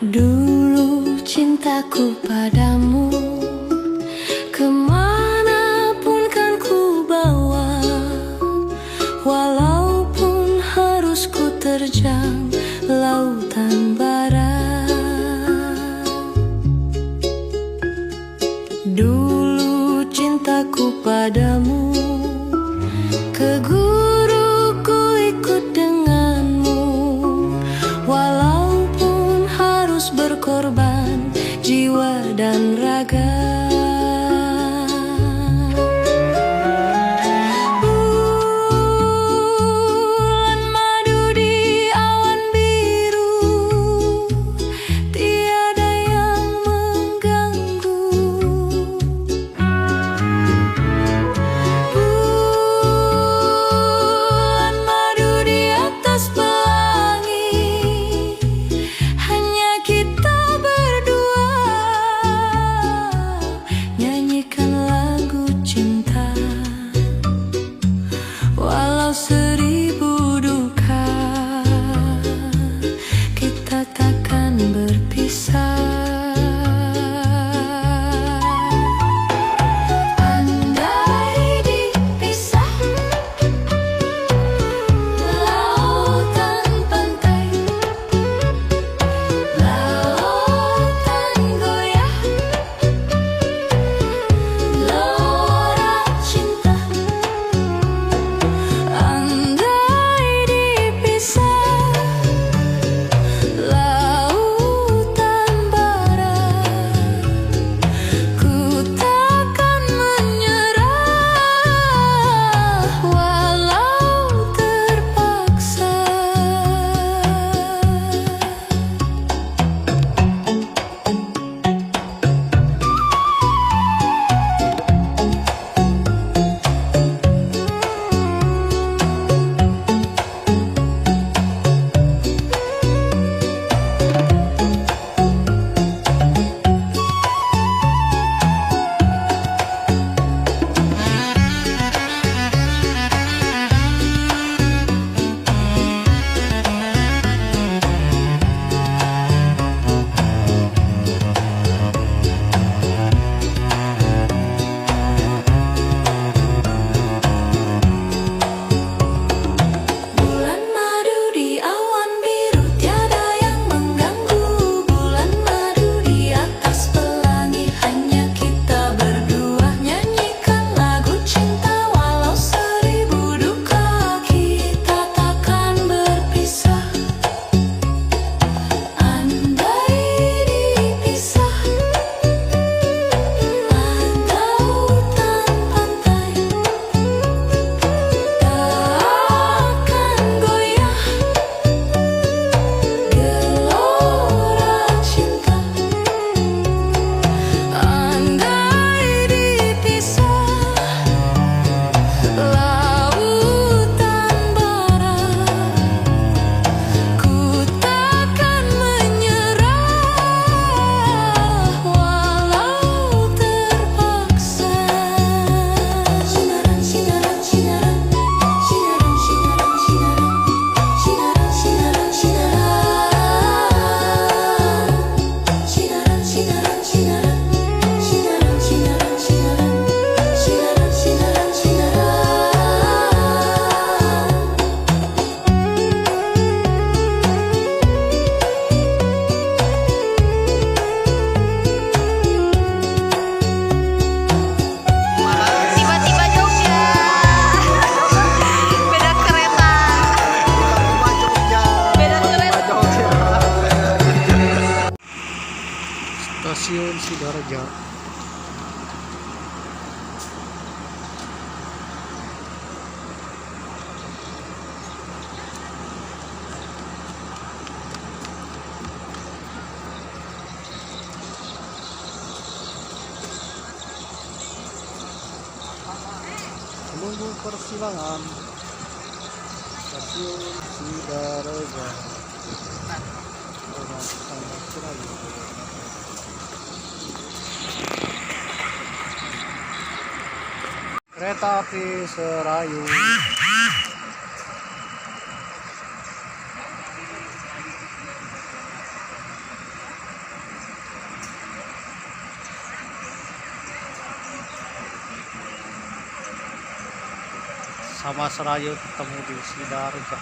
Dulu cintaku padamu, kemanapun kan ku bawa, walaupun harus ku terjang lautan bara. Dulu cintaku padamu, ke guru ku ikut denganmu, walaupun harus berkorban jiwa dan raga. Bulan madu di awan biru, tiada yang mengganggu. Stasiun Sidoarjo. Menunggu persilangan Stasiun Sidoarjo. Kereta api Serayu. Sama Serayu ketemu di Sidoarjo.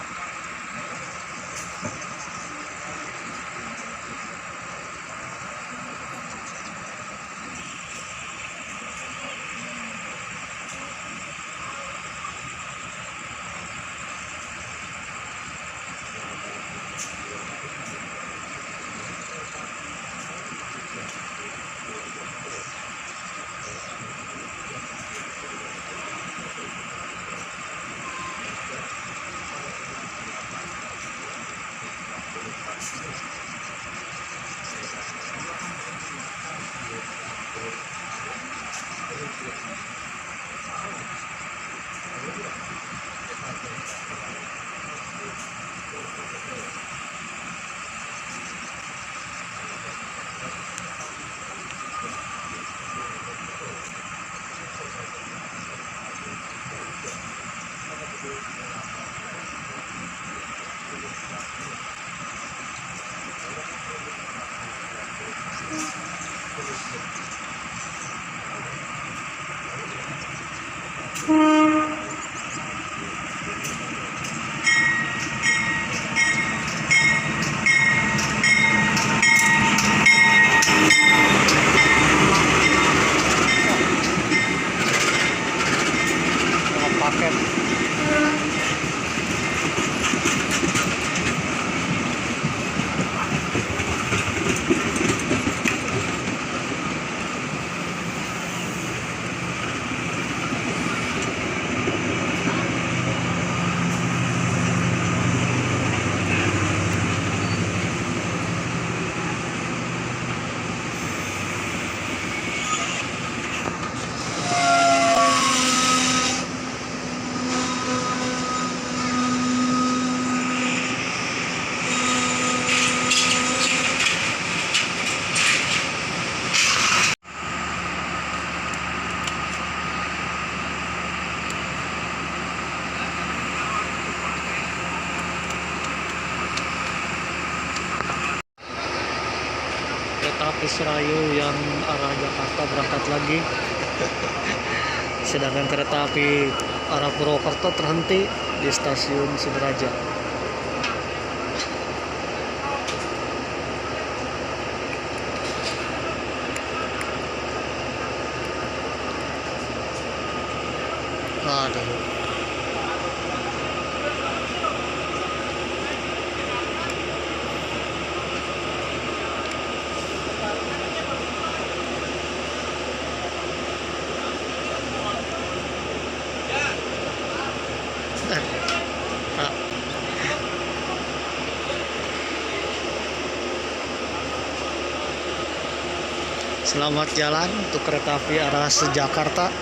Paket kereta api Serayu yang arah Jakarta berangkat lagi. Sedangkan kereta api arah Purwokerto terhenti di Stasiun Sidoarjo. Aduh. Selamat jalan untuk kereta api arah Jakarta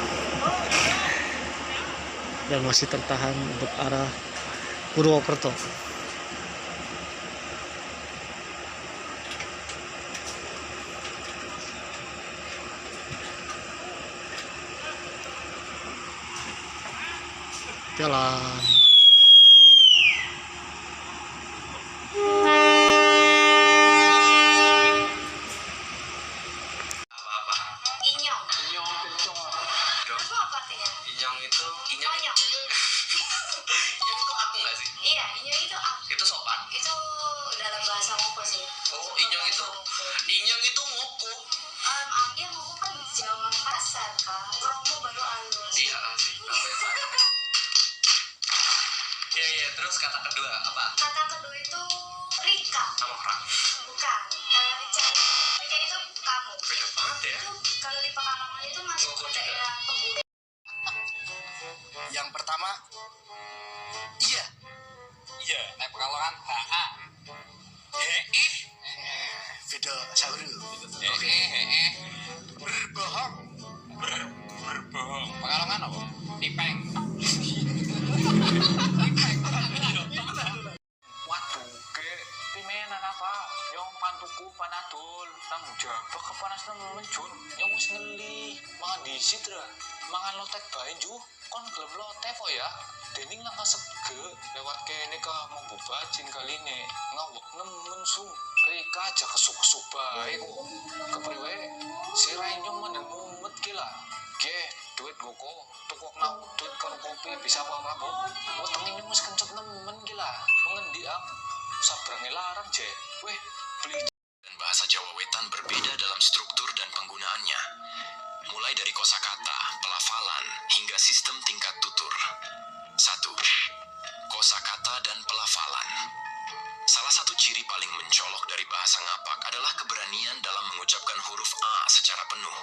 dan masih tertahan untuk arah Purwokerto. Jalan. Inyong itu inyong itu aku nggak sih? Iya, inyong itu aku. Itu sopan. Itu dalam bahasa Moko sih. Oh, inyong itu ngoko. Iya, Moko kan Jawa kasar kan. Promo baru halus. Iya sih. Iya, terus kata kedua apa? Kata kedua itu Rika. Sama orang. Bukan. Richard. Richard itu kamu. banget ya. Kalau di Pekalongan itu masuk ke daerah pegunungan. Yang pertama, iya. Iya, naik Pekalongan HA. Video sauru. Oke. Berbohong. Berbohong. Pekalongan apa? Ipeng. Waduh, ke pimenan apa? Yang pantuku panadol, tanggung jawab kepanas temen Jun. Yang wis ngeli, mangan disit ra. Mangan lotek bae ju, kon gelem lotek kok ya. Dening nang sege lewat kene ka Mambu Bajin kali ini ngawak nemen sung. Rika aja kesuk-kesuk bae kok. Kepriwe si Rainyong menen mumet gila. Ge, duit goko, tukok nau duit karo kopi bisa apa ora kok. Wetenge nyung wis kencet nemen gila. Mengendi am? Sabrange larang je. Weh, beli Dan bahasa Jawa Wetan berbeda dalam struktur dan penggunaannya. Mulai dari kosakata, pelafalan, hingga sistem tingkat tutur. 1. Kosakata dan pelafalan. Salah satu ciri paling mencolok dari bahasa Ngapak adalah keberanian dalam mengucapkan huruf A secara penuh.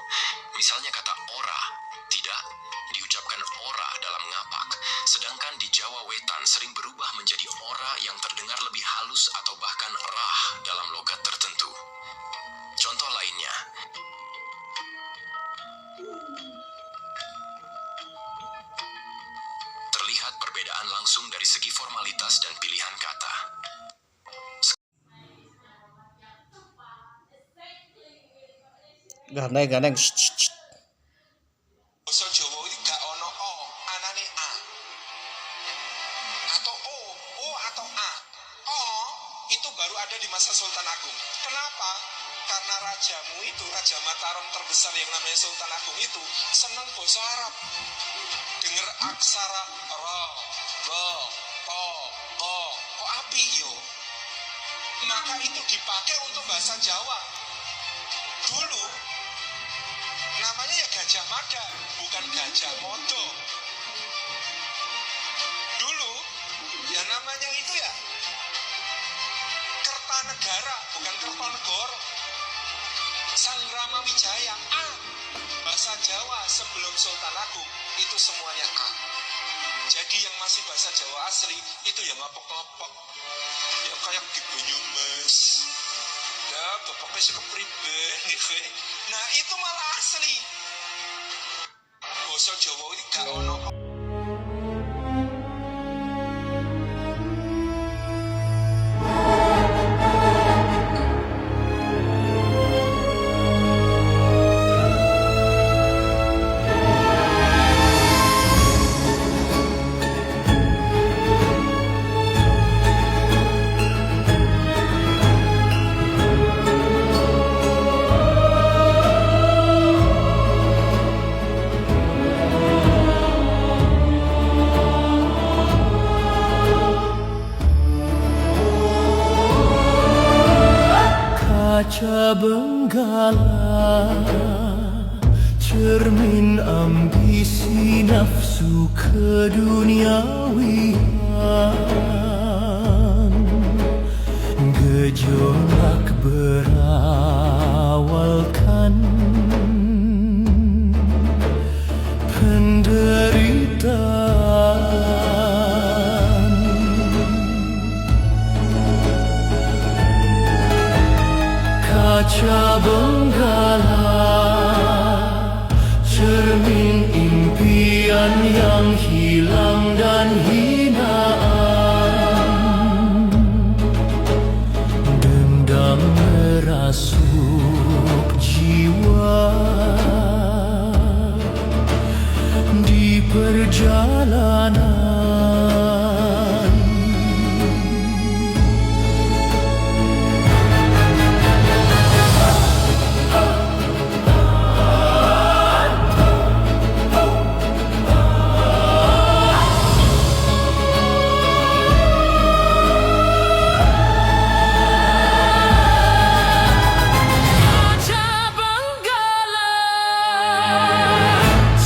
Misalnya kata ora, tidak, diucapkan ora dalam Ngapak. Sedangkan di Jawa Wetan sering berubah menjadi ora yang terdengar lebih halus atau bahkan rah dalam logat tertentu. Contoh lainnya, terlihat perbedaan langsung dari segi formalitas dan pilihan kata. Gandeng. Basa Jawa iki gak ono o, anane a. Atau o atau a. O itu baru ada di masa Sultan Agung. Kenapa? Karena rajamu itu, Raja Mataram terbesar yang namanya Sultan Agung itu seneng basa Arab. Dengar aksara ra, ga, to, ko, kok api yo. Maka itu dipakai untuk bahasa Jawa. Dulu namanya ya Gajah Mada, bukan Gajah Modo. Dulu ya namanya itu ya Kertanegara, bukan Kertonegoro. Sanggrama Wijaya A. Bahasa Jawa sebelum Sultan Agung itu semuanya A. Jadi yang masih bahasa Jawa asli itu yang ngopok-ngopok, ya kayak di Banyumas. Ya, bapaknya sih kepriben gitu. Nah, itu malah asli. Basa Jawa ini gak ono. Kaca benggala, cermin ambisi nafsu keduniawian. Gejolak berawalkan penderitaan. Kaca benggala, cermin impian yang hilang dan hinaan. Dendam merasuk jiwa di perjalanan.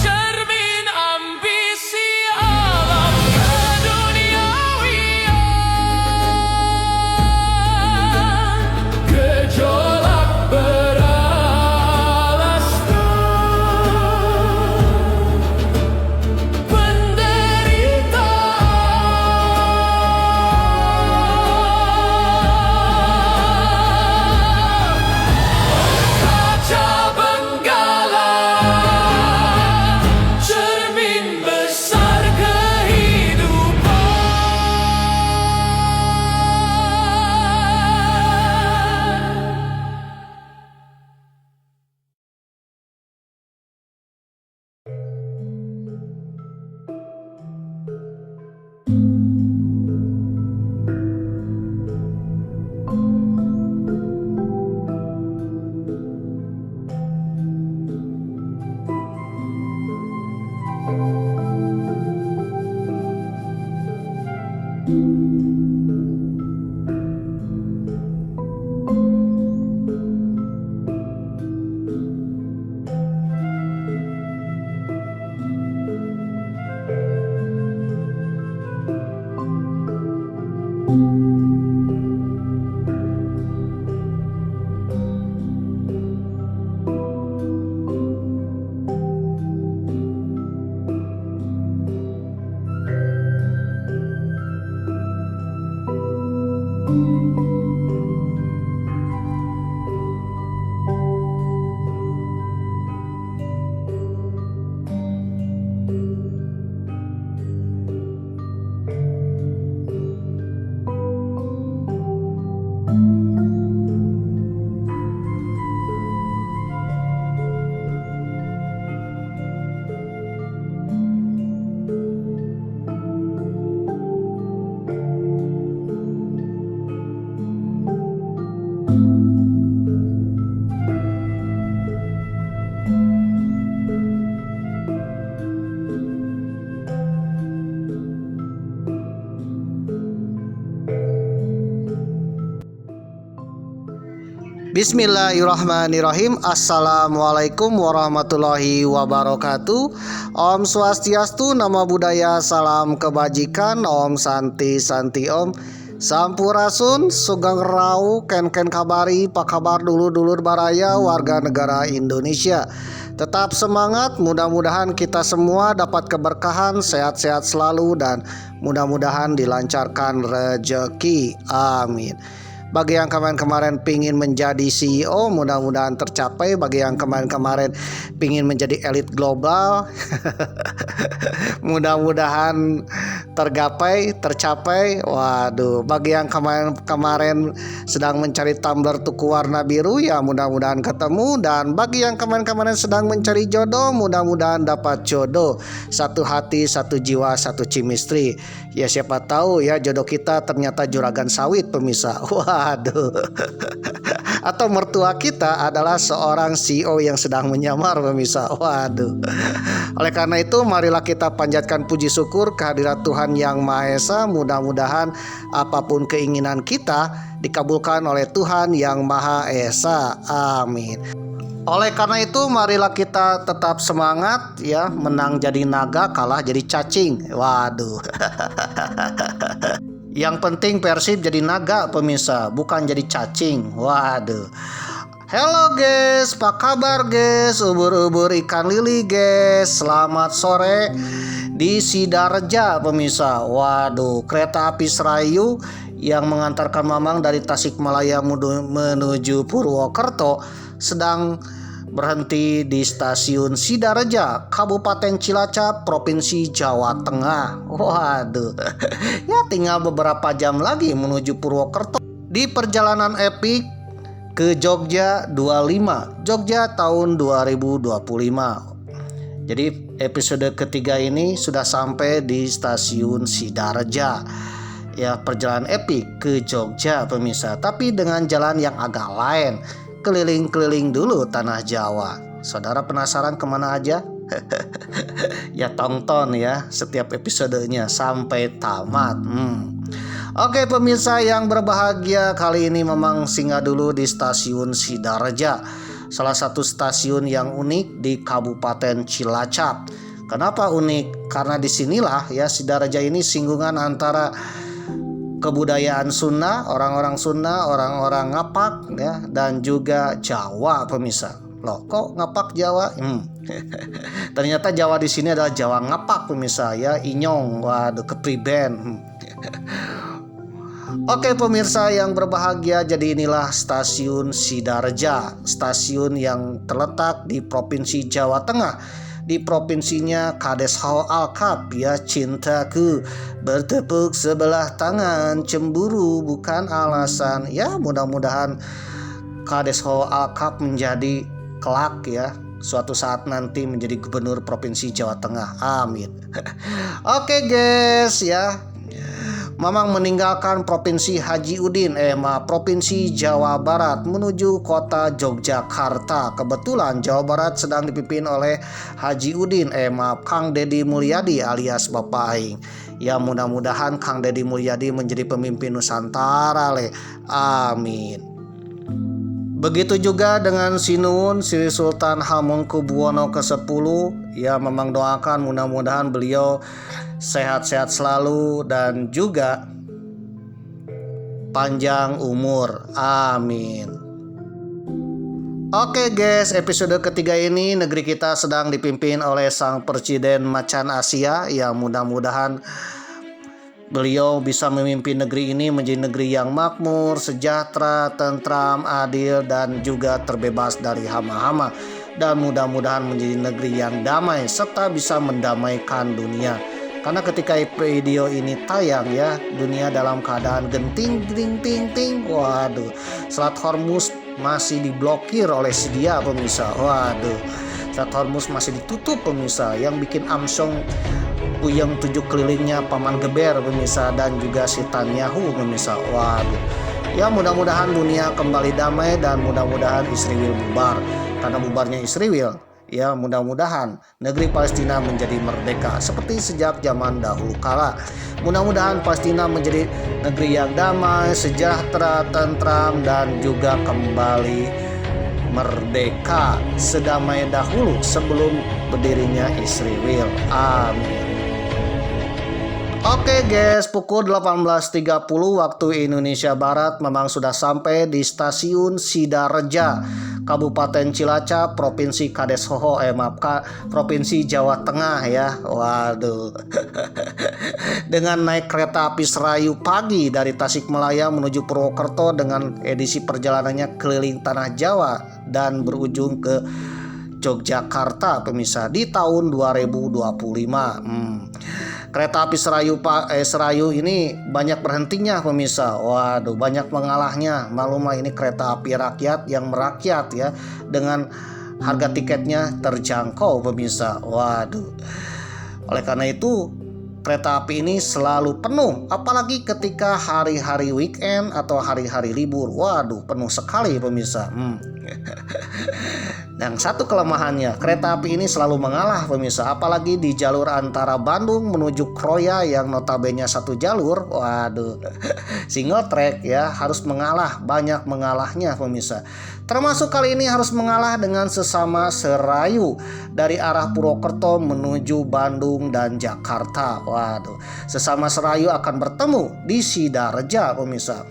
Cermin ambisi alam Bismillahirrahmanirrahim. Assalamualaikum warahmatullahi wabarakatuh. Om Swastiastu, Namo Buddhaya, salam kebajikan, Om Santi Santi Om. Sampurasun, Sugeng Rau, Ken kabari, pak kabar dulur-dulur baraya warga negara Indonesia. Tetap semangat, mudah-mudahan kita semua dapat keberkahan, sehat-sehat selalu dan mudah-mudahan dilancarkan rezeki. Amin. Bagi yang kemarin-kemarin pingin menjadi CEO, mudah-mudahan tercapai. Bagi yang kemarin-kemarin pingin menjadi elit global, mudah-mudahan tercapai. Waduh, bagi yang kemarin-kemarin sedang mencari tumbler tuku warna biru, ya mudah-mudahan ketemu. Dan bagi yang kemarin-kemarin sedang mencari jodoh, mudah-mudahan dapat jodoh. Satu hati, satu jiwa, satu chemistry. Ya siapa tahu ya jodoh kita ternyata juragan sawit, pemirsa. Waduh. Atau mertua kita adalah seorang CEO yang sedang menyamar, pemirsa. Waduh. Oleh karena itu marilah kita panjatkan puji syukur kehadirat Tuhan Yang Maha Esa. Mudah-mudahan apapun keinginan kita dikabulkan oleh Tuhan Yang Maha Esa. Amin. Oleh karena itu marilah kita tetap semangat ya, menang jadi naga, kalah jadi cacing. Waduh. Yang penting Persib jadi naga, pemirsa, bukan jadi cacing. Waduh. Halo guys, apa kabar guys? Ubur-ubur ikan lili guys. Selamat sore di Sidareja, pemirsa. Waduh, kereta api Serayu yang mengantarkan Mamang dari Tasikmalaya menuju Purwokerto sedang berhenti di stasiun Sidareja, Kabupaten Cilacap, Provinsi Jawa Tengah. Waduh, ya tinggal beberapa jam lagi menuju Purwokerto. Di perjalanan epik ke Jogja 25, Jogja tahun 2025. Jadi episode ketiga ini sudah sampai di stasiun Sidareja. Ya, perjalanan epik ke Jogja, pemirsa, tapi dengan jalan yang agak lain. Keliling-keliling dulu tanah Jawa. Saudara penasaran kemana aja? Ya tonton ya setiap episodenya sampai tamat. Oke pemirsa yang berbahagia, kali ini memang singgah dulu di stasiun Sidareja, salah satu stasiun yang unik di Kabupaten Cilacap. Kenapa unik? Karena disinilah ya Sidareja ini singgungan antara kebudayaan Sunda, orang-orang Sunda, orang-orang Ngapak ya, dan juga Jawa, pemirsa. Loh, kok Ngapak Jawa? Ternyata Jawa di sini adalah Jawa Ngapak, pemirsa ya, Inyong, waduh, kepriben. Oke pemirsa yang berbahagia, jadi inilah stasiun Sidareja, stasiun yang terletak di Provinsi Jawa Tengah. Di provinsinya Kades Hau Alkap ya, cintaku bertepuk sebelah tangan, cemburu bukan alasan. Ya mudah-mudahan Kades Hau Alkap menjadi kelak ya, suatu saat nanti menjadi gubernur Provinsi Jawa Tengah. Amin. Oke guys ya, Mamang meninggalkan Provinsi Provinsi Jawa Barat menuju kota Yogyakarta. Kebetulan Jawa Barat sedang dipimpin oleh Kang Deddy Mulyadi alias Bapak Aing. Ya mudah-mudahan Kang Deddy Mulyadi menjadi pemimpin Nusantara le. Amin. Begitu juga dengan Sinuwun Sri Sultan Hamengkubuwono ke-10. Ya memang doakan mudah-mudahan beliau sehat-sehat selalu dan juga panjang umur. Amin. Oke guys, episode ketiga ini negeri kita sedang dipimpin oleh sang Presiden Macan Asia. Ya mudah-mudahan beliau bisa memimpin negeri ini menjadi negeri yang makmur, sejahtera, tentram, adil, dan juga terbebas dari hama-hama. Dan mudah-mudahan menjadi negeri yang damai serta bisa mendamaikan dunia. Karena ketika video ini tayang ya, dunia dalam keadaan genting, ting. Waduh, Selat Hormuz masih diblokir oleh Syria, pemirsa. Waduh, Selat Hormuz masih ditutup, pemirsa. Yang bikin Amsong puyeng 7 kelilingnya Paman Geber, pemirsa, dan juga si Netanyahu, pemirsa. Waduh. Ya mudah-mudahan dunia kembali damai dan mudah-mudahan Israel bubar. Karena bubarnya Israel, Ya, mudah-mudahan negeri Palestina menjadi merdeka seperti sejak zaman dahulu kala. Mudah-mudahan Palestina menjadi negeri yang damai, sejahtera, tentram, dan juga kembali merdeka sedamai dahulu sebelum berdirinya Israel. Amin. Oke guys, pukul 18.30 waktu Indonesia Barat memang sudah sampai di stasiun Sidareja, Kabupaten Cilacap, Provinsi Provinsi Jawa Tengah ya. Waduh. Dengan naik kereta api Serayu pagi dari Tasikmalaya menuju Purwokerto dengan edisi perjalanannya keliling tanah Jawa dan berujung ke Yogyakarta pemirsa di tahun 2025. Kereta api Serayu ini banyak berhentinya pemirsa. Waduh, banyak mengalahnya. Maklumlah ini kereta api rakyat yang merakyat ya, dengan harga tiketnya terjangkau pemirsa. Waduh. Oleh karena itu kereta api ini selalu penuh, apalagi ketika hari-hari weekend atau hari-hari libur. Waduh, penuh sekali pemirsa. Yang satu kelemahannya, kereta api ini selalu mengalah pemirsa, apalagi di jalur antara Bandung menuju Kroya yang notabene satu jalur. Waduh, single track ya, harus mengalah, banyak mengalahnya pemirsa. Termasuk kali ini harus mengalah dengan sesama Serayu dari arah Purwokerto menuju Bandung dan Jakarta. Waduh, sesama Serayu akan bertemu di Sidareja pemirsa.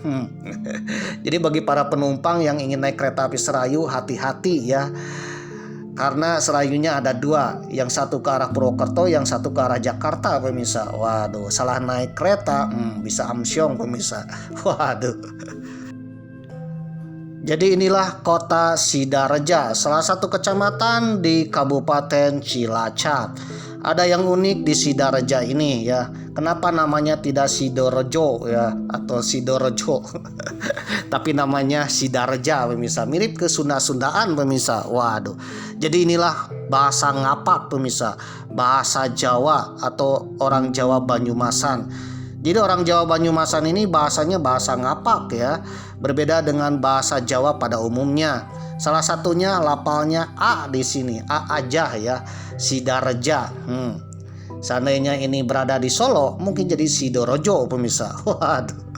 Jadi bagi para penumpang yang ingin naik kereta api Serayu, hati-hati ya. Karena Serayunya ada dua, yang satu ke arah Purwokerto, yang satu ke arah Jakarta pemirsa. Waduh, salah naik kereta bisa amsyong pemirsa. Waduh. Jadi inilah kota Sidareja, salah satu kecamatan di Kabupaten Cilacap. Ada yang unik di Sidareja ini ya. Kenapa namanya tidak Sidorejo ya atau Sidorejo? Tapi namanya Sidareja pemirsa, mirip ke Sunda-Sundaan pemirsa. Waduh. Jadi inilah bahasa ngapak pemirsa, bahasa Jawa atau orang Jawa Banyumasan. Jadi orang Jawa Banyumasan ini bahasanya bahasa ngapak ya, berbeda dengan bahasa Jawa pada umumnya. Salah satunya lapalnya A di sini, A aja ya, Sidareja. Seandainya ini berada di Solo, mungkin jadi Sidorejo pemirsa. Waduh.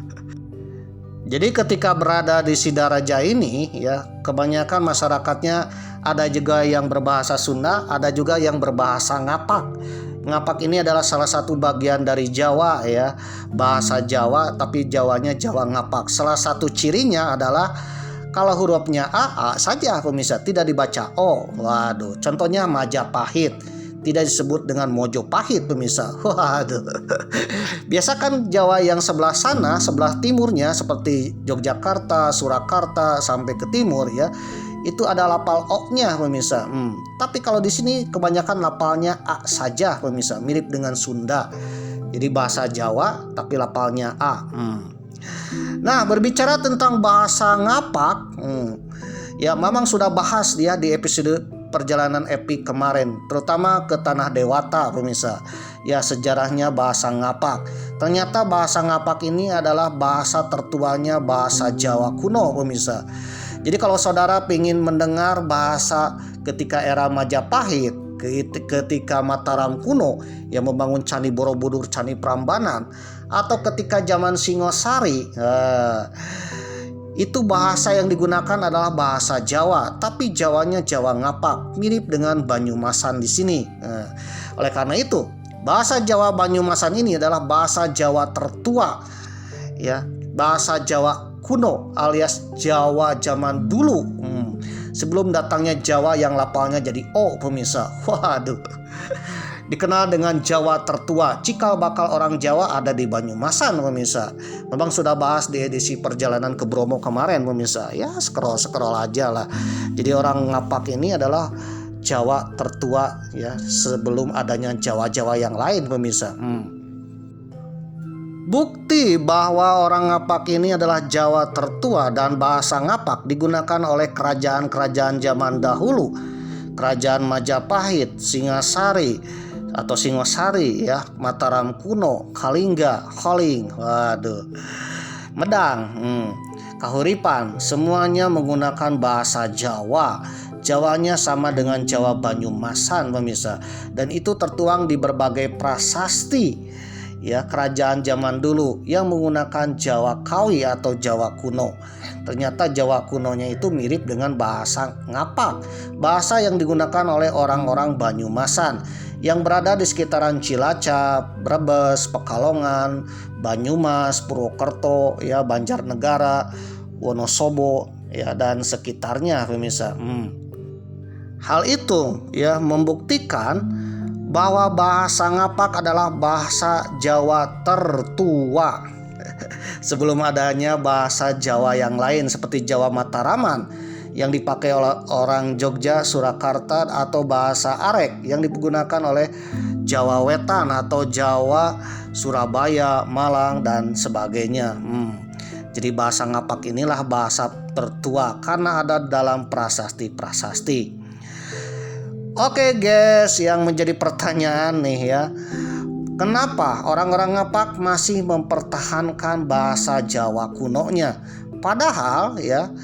Jadi ketika berada di Sidareja ini ya, kebanyakan masyarakatnya ada juga yang berbahasa Sunda, ada juga yang berbahasa ngapak. Ngapak ini adalah salah satu bagian dari Jawa ya, bahasa Jawa tapi Jawanya Jawa ngapak. Salah satu cirinya adalah kalau hurufnya A saja pemirsa, tidak dibaca O. Waduh, contohnya Majapahit tidak disebut dengan Mojopahit pemirsa. Waduh. Biasa kan Jawa yang sebelah sana, sebelah timurnya seperti Yogyakarta, Surakarta sampai ke timur ya, itu ada lapal O-nya pemirsa. Tapi kalau di sini kebanyakan lapalnya A saja pemirsa, mirip dengan Sunda. Jadi bahasa Jawa tapi lapalnya A. Nah, berbicara tentang bahasa ngapak, ya memang sudah bahas dia di episode perjalanan epik kemarin, terutama ke Tanah Dewata pemirsa. Ya, sejarahnya bahasa ngapak. Ternyata bahasa ngapak ini adalah bahasa tertuanya bahasa Jawa kuno pemirsa. Jadi kalau saudara ingin mendengar bahasa ketika era Majapahit, ketika Mataram kuno yang membangun Candi Borobudur, Candi Prambanan, atau ketika zaman Singosari, itu bahasa yang digunakan adalah bahasa Jawa, tapi Jawanya Jawa ngapak, mirip dengan Banyumasan di sini. Oleh karena itu, bahasa Jawa Banyumasan ini adalah bahasa Jawa tertua, ya, bahasa Jawa kuno alias Jawa zaman dulu, sebelum datangnya Jawa yang lapalnya jadi O pemirsa. Waduh. Dikenal dengan Jawa tertua, cikal bakal orang Jawa ada di Banyumasan pemirsa. Memang sudah bahas di edisi perjalanan ke Bromo kemarin pemirsa. Ya, scroll aja lah. Jadi orang ngapak ini adalah Jawa tertua ya, sebelum adanya Jawa-Jawa yang lain pemirsa. Bukti bahwa orang ngapak ini adalah Jawa tertua dan bahasa ngapak digunakan oleh kerajaan-kerajaan zaman dahulu. Kerajaan Majapahit, Singasari atau Singosari ya, Mataram kuno, Kalingga, Holing, waduh, Medang, Kahuripan, semuanya menggunakan bahasa Jawa. Jawanya sama dengan Jawa Banyumasan pemirsa, dan itu tertuang di berbagai prasasti ya kerajaan zaman dulu yang menggunakan Jawa Kawi atau Jawa kuno. Ternyata Jawa kunonya itu mirip dengan bahasa Ngapak, bahasa yang digunakan oleh orang-orang Banyumasan yang berada di sekitaran Cilacap, Brebes, Pekalongan, Banyumas, Purwokerto, ya Banjarnegara, Wonosobo, ya dan sekitarnya pemirsa. Hal itu ya membuktikan bahwa bahasa Ngapak adalah bahasa Jawa tertua. Sebelum adanya bahasa Jawa yang lain seperti Jawa Mataraman yang dipakai oleh orang Jogja, Surakarta, atau bahasa Arek yang digunakan oleh Jawa Wetan atau Jawa Surabaya, Malang, dan sebagainya. Jadi bahasa Ngapak inilah bahasa tertua karena ada dalam prasasti-prasasti. Oke guys, yang menjadi pertanyaan nih ya, kenapa orang-orang Ngapak masih mempertahankan bahasa Jawa kunonya? Padahal ya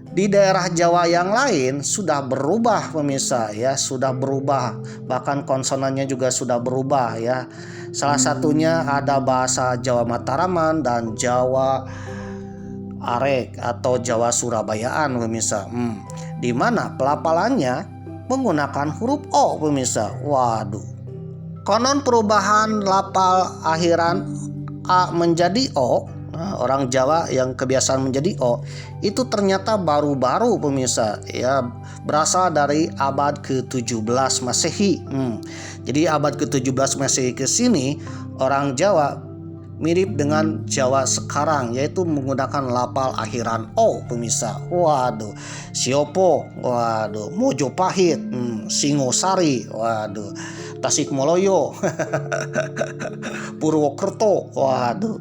di daerah Jawa yang lain sudah berubah pemirsa ya, sudah berubah, bahkan konsonannya juga sudah berubah ya. Salah satunya ada bahasa Jawa Mataraman dan Jawa Arek atau Jawa Surabayaan pemirsa, di mana pelafalannya menggunakan huruf O pemirsa. Waduh. Konon perubahan lafal akhiran A menjadi O, orang Jawa yang kebiasaan menjadi O, itu ternyata baru-baru pemirsa ya, berasal dari abad ke-17 Masehi. Jadi abad ke-17 Masehi ke sini orang Jawa mirip dengan Jawa sekarang, yaitu menggunakan lafal akhiran O pemirsa. Waduh, Siopo, waduh, Mojopahit, Singosari, waduh, Tasikmaloyo, Purwokerto, waduh,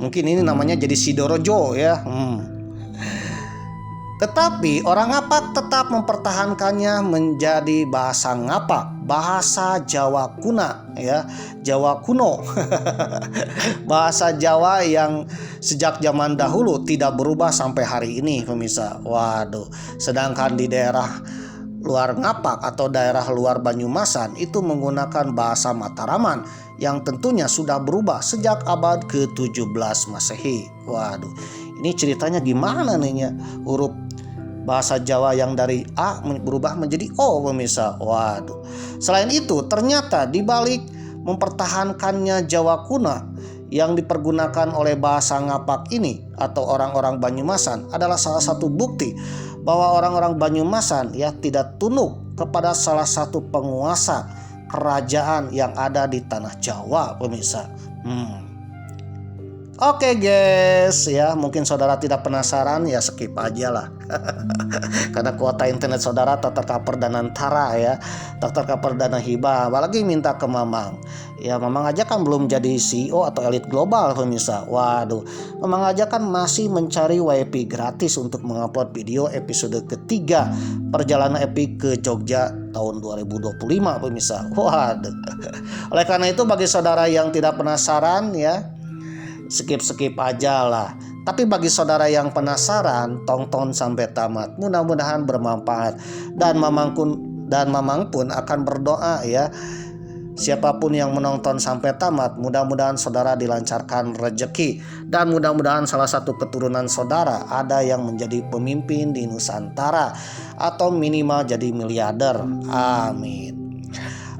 mungkin ini namanya jadi Sidorojo ya. Tetapi orang Ngapak tetap mempertahankannya menjadi bahasa Ngapak, bahasa Jawa kuna ya, Jawa kuno. Bahasa Jawa yang sejak zaman dahulu tidak berubah sampai hari ini pemirsa. Waduh, sedangkan di daerah luar Ngapak atau daerah luar Banyumasan itu menggunakan bahasa Mataraman yang tentunya sudah berubah sejak abad ke-17 Masehi. Waduh, ini ceritanya gimana nih ya? Huruf bahasa Jawa yang dari A berubah menjadi O pemirsa. Waduh. Selain itu, ternyata di balik mempertahankannya Jawa kuno yang dipergunakan oleh bahasa Ngapak ini atau orang-orang Banyumasan adalah salah satu bukti bahwa orang-orang Banyumasan ya tidak tunduk kepada salah satu penguasa kerajaan yang ada di tanah Jawa pemirsa. Oke guys ya, mungkin saudara tidak penasaran ya skip aja lah. Karena kuota internet saudara tak tercover dana antara ya, tak tercover dana hibah, apalagi minta ke Mamang. Ya Mamang aja kan belum jadi CEO atau elit global pemirsa. Waduh, Mamang aja kan masih mencari WiFi gratis untuk mengupload video episode ketiga perjalanan epic ke Jogja tahun 2025 pemirsa. Waduh. Oleh karena itu bagi saudara yang tidak penasaran ya, skip aja lah. Tapi bagi saudara yang penasaran, tonton sampai tamat. Mudah-mudahan bermanfaat dan Mamang pun akan berdoa ya. Siapapun yang menonton sampai tamat, mudah-mudahan saudara dilancarkan rezeki dan mudah-mudahan salah satu keturunan saudara ada yang menjadi pemimpin di Nusantara atau minimal jadi miliarder. Amin.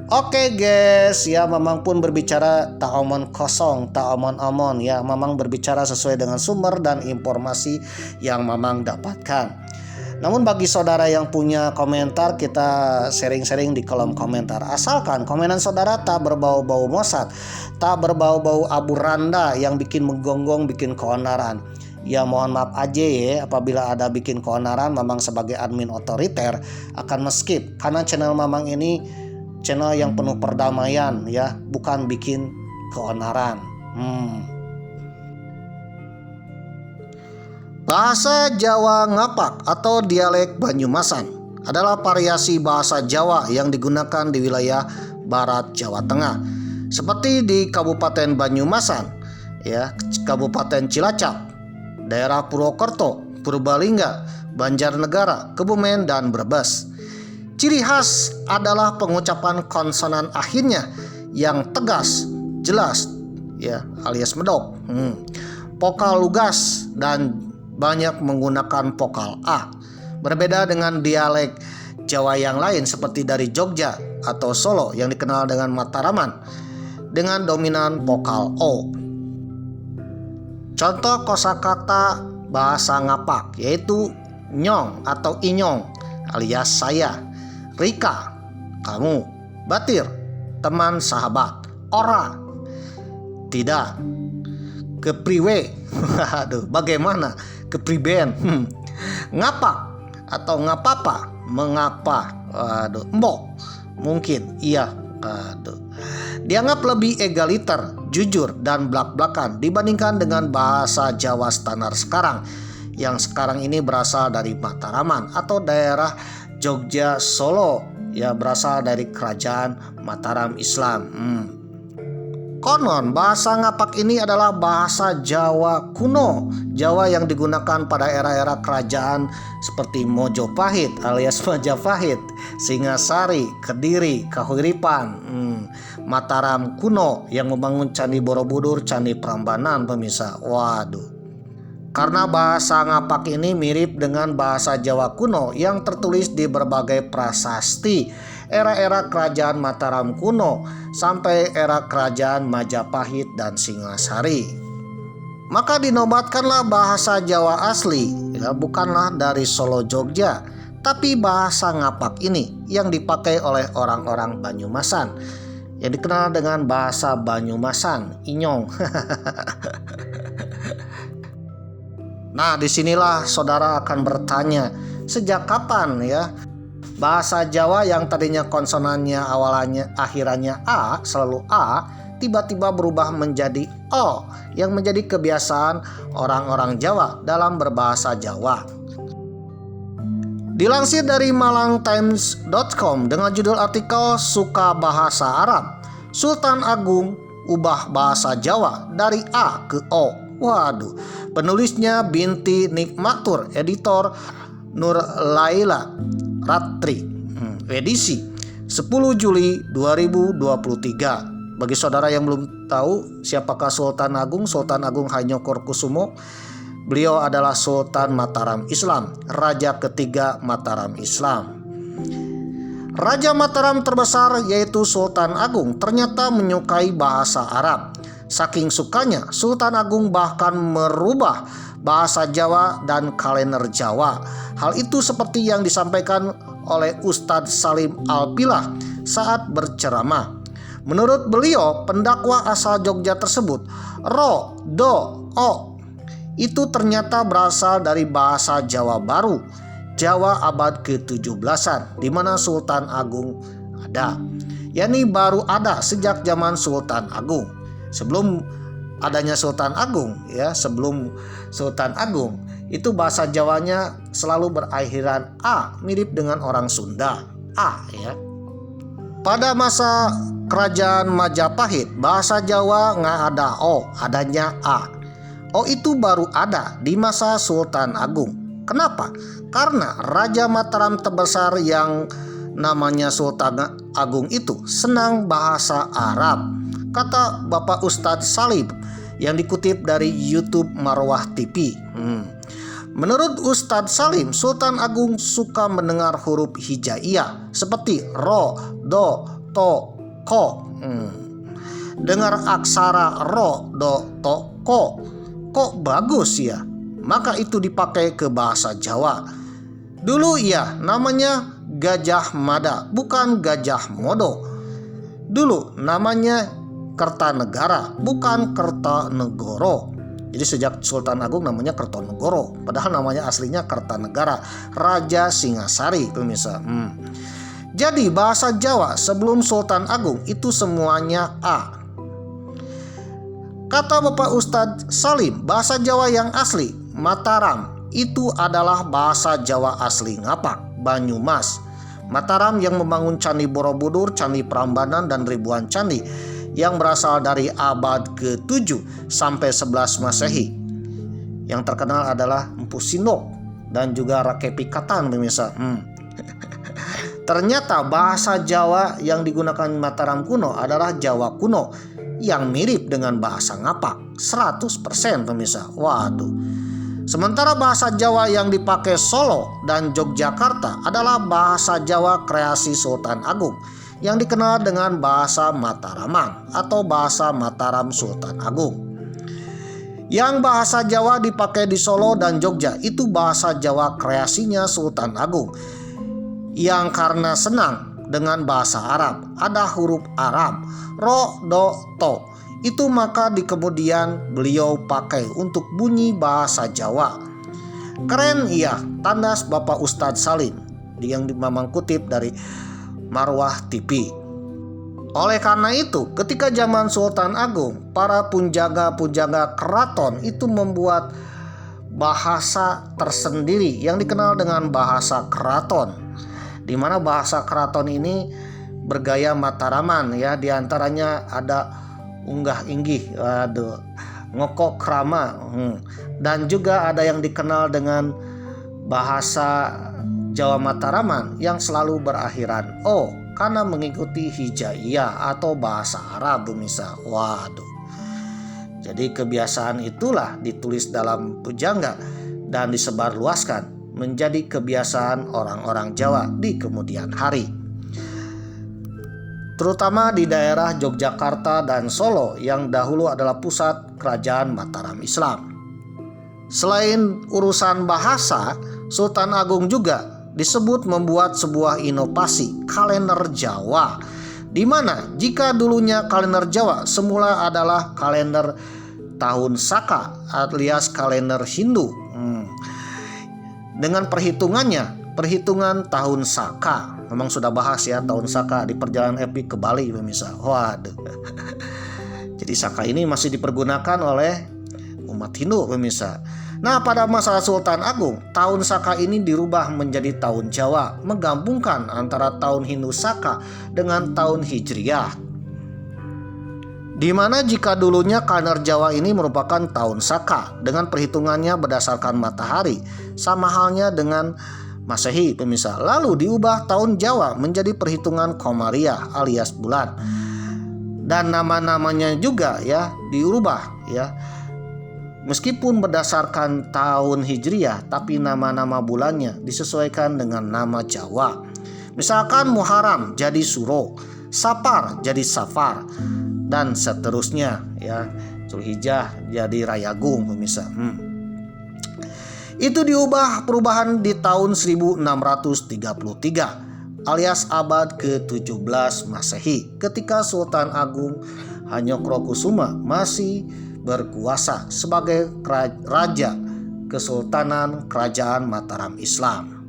Oke guys ya, Mamang pun berbicara tak omong kosong, tak omong-omong ya. Mamang berbicara sesuai dengan sumber dan informasi yang Mamang dapatkan. Namun bagi saudara yang punya komentar, kita sharing-sharing di kolom komentar. Asalkan komenan saudara tak berbau-bau Mossad, tak berbau-bau abu randa yang bikin menggonggong, bikin keonaran. Ya mohon maaf aja ya, apabila ada bikin keonaran, Mamang sebagai admin otoriter akan skip. Karena channel Mamang ini channel yang penuh perdamaian ya, bukan bikin keonaran. Bahasa Jawa Ngapak atau dialek Banyumasan adalah variasi bahasa Jawa yang digunakan di wilayah barat Jawa Tengah, seperti di Kabupaten Banyumasan, ya, Kabupaten Cilacap, daerah Purwokerto, Purbalingga, Banjarnegara, Kebumen, dan Brebes. Ciri khas adalah pengucapan konsonan akhirnya yang tegas, jelas, ya, alias medok. Vokal lugas dan banyak menggunakan vokal A. Berbeda dengan dialek Jawa yang lain seperti dari Jogja atau Solo yang dikenal dengan Mataraman dengan dominan vokal O. Contoh kosakata bahasa Ngapak yaitu nyong atau inyong alias saya, Rika, kamu, Batir, teman sahabat, ora, tidak, kepriwe, aduh, bagaimana, kepriben, ngapak atau ngapapa, mengapa, aduh, mbok, mungkin, iya, aduh. Dianggap lebih egaliter, jujur, dan blak-blakan dibandingkan dengan bahasa Jawa standar sekarang yang sekarang ini berasal dari Mataraman atau daerah Jogja Solo, ya, berasal dari kerajaan Mataram Islam. Konon bahasa Ngapak ini adalah bahasa Jawa kuno, Jawa yang digunakan pada era-era kerajaan seperti Mojopahit alias Majapahit, Singasari, Kediri, Kahuripan, Mataram kuno yang membangun Candi Borobudur, Candi Prambanan, pemirsa. Waduh. Karena bahasa Ngapak ini mirip dengan bahasa Jawa kuno yang tertulis di berbagai prasasti era-era kerajaan Mataram kuno sampai era kerajaan Majapahit dan Singasari. Maka dinobatkanlah bahasa Jawa asli, ya, bukanlah dari Solo Jogja, tapi bahasa Ngapak ini yang dipakai oleh orang-orang Banyumasan yang dikenal dengan bahasa Banyumasan, inyong. Nah, disinilah saudara akan bertanya, sejak kapan ya bahasa Jawa yang tadinya konsonannya awalnya akhirannya A, selalu A, tiba-tiba berubah menjadi O yang menjadi kebiasaan orang-orang Jawa dalam berbahasa Jawa. Dilansir dari malangtimes.com dengan judul artikel Suka Bahasa Arab, Sultan Agung ubah bahasa Jawa dari A ke O. Waduh, penulisnya Binti Nikmatur, editor Nur Laila Ratri, edisi 10 Juli 2023. Bagi saudara yang belum tahu siapakah Sultan Agung, Sultan Agung Hanyokrokusumo, beliau adalah Sultan Mataram Islam, Raja ketiga Mataram Islam. Raja Mataram terbesar yaitu Sultan Agung ternyata menyukai bahasa Arab. Saking sukanya, Sultan Agung bahkan merubah bahasa Jawa dan kalender Jawa. Hal itu seperti yang disampaikan oleh Ustadz Salim Al-Pilah saat berceramah. Menurut beliau, pendakwa asal Jogja tersebut, ro, do, o, itu ternyata berasal dari bahasa Jawa baru, Jawa abad ke-17-an, di mana Sultan Agung ada. yakni baru ada sejak zaman Sultan Agung. Sebelum adanya Sultan Agung, ya, sebelum Sultan Agung, itu bahasa Jawanya selalu berakhiran A, mirip dengan orang Sunda, A, ya. Pada masa kerajaan Majapahit, bahasa Jawa nggak ada O, adanya A. O itu baru ada di masa Sultan Agung. Kenapa? Karena Raja Mataram terbesar yang namanya Sultan Agung itu senang bahasa Arab. Kata Bapak Ustadz Salim yang dikutip dari YouTube Marwah TV. Menurut Ustadz Salim, Sultan Agung suka mendengar huruf hijaiyah seperti ro, do, to, ko. Dengar aksara ro, do, to, ko. Kok bagus ya? Maka itu dipakai ke bahasa Jawa. Dulu ya namanya Gajah Mada, bukan Gajah Modo. Dulu namanya Kertanegara, bukan Kertanegoro. Jadi sejak Sultan Agung namanya Kertanegoro, padahal namanya aslinya Kertanegara, Raja Singasari, pemirsa. Jadi bahasa Jawa sebelum Sultan Agung itu semuanya A. Kata Bapak Ustadz Salim, bahasa Jawa yang asli Mataram itu adalah bahasa Jawa asli Ngapak, Banyumas. Mataram yang membangun Candi Borobudur, Candi Prambanan, dan ribuan candi yang berasal dari abad ke-7 sampai 11 Masehi. Yang terkenal adalah Empu Sindok dan juga Rakepikatan, pemirsa. Ternyata bahasa Jawa yang digunakan Mataram kuno adalah Jawa kuno yang mirip dengan bahasa Ngapak 100% pemirsa. Waduh. Sementara bahasa Jawa yang dipakai Solo dan Yogyakarta adalah bahasa Jawa kreasi Sultan Agung yang dikenal dengan bahasa Mataraman atau bahasa Mataram Sultan Agung. Yang bahasa Jawa dipakai di Solo dan Jogja itu bahasa Jawa kreasinya Sultan Agung yang karena senang dengan bahasa Arab, ada huruf Arab ro, do, to, itu maka di kemudian beliau pakai untuk bunyi bahasa Jawa. Keren iya, tandas Bapak Ustadz Salim yang memang kutip dari Marwah TV. Oleh karena itu, ketika zaman Sultan Agung, para punjaga-punjaga keraton itu membuat bahasa tersendiri yang dikenal dengan bahasa keraton. Di mana bahasa keraton ini bergaya Mataraman ya, diantaranya ada unggah inggih, ngokok krama, dan juga ada yang dikenal dengan bahasa Jawa Mataraman yang selalu berakhiran o karena mengikuti hijaiyah atau bahasa Arab pemirsa. Waduh. Jadi kebiasaan itulah ditulis dalam pujangga dan disebarluaskan menjadi kebiasaan orang-orang Jawa di kemudian hari. Terutama di daerah Yogyakarta dan Solo yang dahulu adalah pusat kerajaan Mataram Islam. Selain urusan bahasa, Sultan Agung juga disebut membuat sebuah inovasi kalender Jawa, di mana jika dulunya kalender Jawa semula adalah kalender tahun Saka alias kalender Hindu. Dengan perhitungan tahun Saka, memang sudah bahas ya tahun Saka di perjalanan epik ke Bali pemirsa. Waduh. Jadi Saka ini masih dipergunakan oleh umat Hindu pemirsa. Nah, pada masa Sultan Agung, tahun Saka ini dirubah menjadi tahun Jawa, menggabungkan antara tahun Hindu Saka dengan tahun Hijriah. Di mana jika dulunya kalender Jawa ini merupakan tahun Saka dengan perhitungannya berdasarkan matahari, sama halnya dengan Masehi pemirsa. Lalu diubah tahun Jawa menjadi perhitungan Komariah alias bulan. Dan nama-namanya juga ya diubah ya. Meskipun berdasarkan tahun Hijriah, tapi nama-nama bulannya disesuaikan dengan nama Jawa. Misalkan Muharram jadi Suro, Safar jadi Safar, dan seterusnya ya. Zulhijjah jadi Rayagung pemirsa. Itu diubah perubahan di tahun 1633 alias abad ke-17 Masehi ketika Sultan Agung Hanyokrokusuma masih berkuasa sebagai raja Kesultanan Kerajaan Mataram Islam.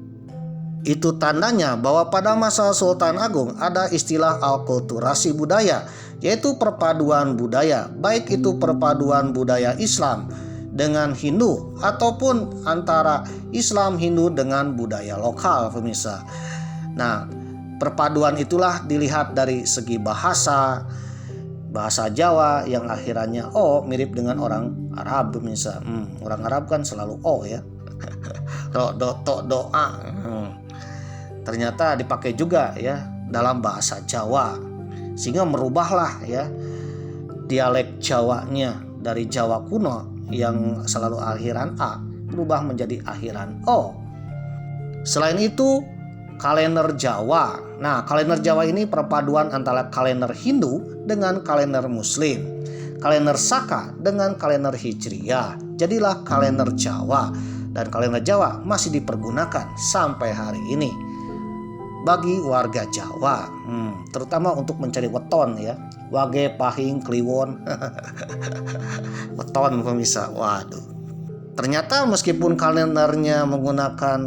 Itu tandanya bahwa pada masa Sultan Agung ada istilah alkulturasi budaya, yaitu perpaduan budaya, baik itu perpaduan budaya Islam dengan Hindu ataupun antara Islam Hindu dengan budaya lokal pemirsa. Nah, perpaduan itulah dilihat dari segi bahasa Jawa yang akhirannya o mirip dengan orang Arab pemirsa. Orang Arab kan selalu o ya. Ro, do, to, doa. Ternyata dipakai juga ya dalam bahasa Jawa, sehingga merubahlah ya dialek Jawanya dari Jawa kuno yang selalu akhiran a berubah menjadi akhiran o. Selain itu kalender Jawa. Nah, kalender Jawa ini perpaduan antara kalender Hindu dengan kalender Muslim, kalender Saka dengan kalender Hijriah. Jadilah kalender Jawa, dan kalender Jawa masih dipergunakan sampai hari ini bagi warga Jawa, terutama untuk mencari weton ya, wage, pahing, kliwon, weton pemirsa. Waduh, ternyata meskipun kalendernya menggunakan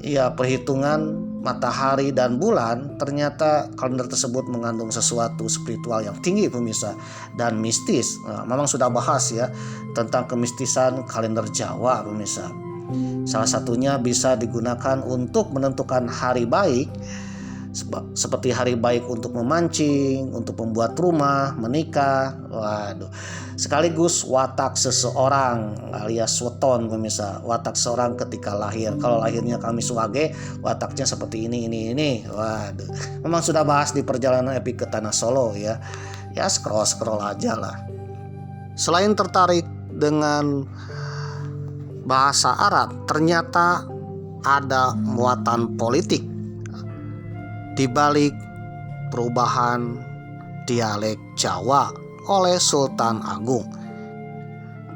ya perhitungan matahari dan bulan, ternyata kalender tersebut mengandung sesuatu spiritual yang tinggi pemirsa dan mistis. Memang sudah bahas ya tentang kemistisan kalender Jawa pemirsa. Salah satunya bisa digunakan untuk menentukan hari baik seperti hari baik untuk memancing, untuk membuat rumah, menikah. Waduh. Sekaligus watak seseorang alias weton pemirsa. Watak seorang ketika lahir. Kalau lahirnya Kamis Wage, wataknya seperti ini. Waduh. Memang sudah bahas di perjalanan epik ke Tanah Solo ya. Ya scroll aja lah. Selain tertarik dengan bahasa Arab, ternyata ada muatan politik di balik perubahan dialek Jawa oleh Sultan Agung.